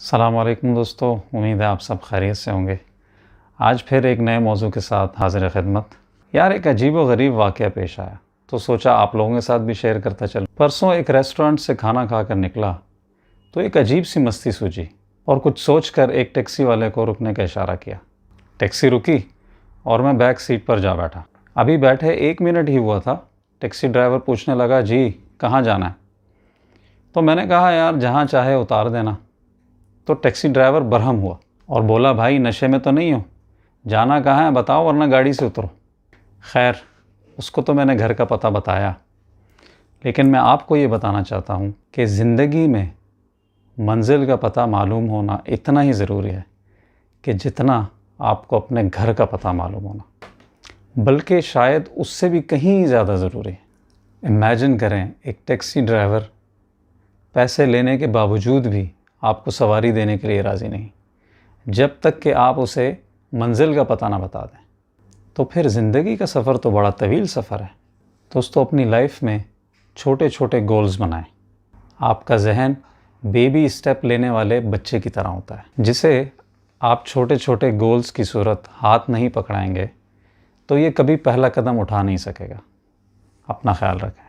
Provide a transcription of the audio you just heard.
अस्सलामुअलैकुम दोस्तों, उम्मीद है आप सब खैरियत से होंगे। आज फिर एक नए मौजू के साथ हाज़िर खिदमत। यार, एक अजीब व गरीब वाक़या पेश आया तो सोचा आप लोगों के साथ भी शेयर करता चलूं। परसों एक रेस्टोरेंट से खाना खाकर निकला तो एक अजीब सी मस्ती सूझी और कुछ सोच कर एक टैक्सी वाले को रुकने का इशारा किया। टैक्सी रुकी और मैं बैक सीट पर जा बैठा। अभी बैठे 1 मिनट ही हुआ था, टैक्सी ड्राइवर पूछने लगा, जी कहाँ जाना है? तो मैंने कहा, यार जहाँ चाहे उतार देना। तो टैक्सी ड्राइवर बरहम हुआ और बोला, भाई नशे में तो नहीं हो? जाना कहाँ है बताओ वरना गाड़ी से उतरो। खैर, उसको तो मैंने घर का पता बताया, लेकिन मैं आपको ये बताना चाहता हूँ कि ज़िंदगी में मंजिल का पता मालूम होना इतना ही ज़रूरी है कि जितना आपको अपने घर का पता मालूम होना, बल्कि शायद उससे भी कहीं ज़्यादा ज़रूरी है। इमेजिन करें, एक टैक्सी ड्राइवर पैसे लेने के बावजूद भी आपको सवारी देने के लिए राज़ी नहीं, जब तक कि आप उसे मंजिल का पता ना बता दें। तो फिर ज़िंदगी का सफ़र तो बड़ा तवील सफ़र है। दोस्तों, अपनी लाइफ में छोटे छोटे गोल्स बनाएं। आपका जहन बेबी स्टेप लेने वाले बच्चे की तरह होता है, जिसे आप छोटे छोटे गोल्स की सूरत हाथ नहीं पकड़ाएंगे तो ये कभी पहला कदम उठा नहीं सकेगा। अपना ख्याल रखें।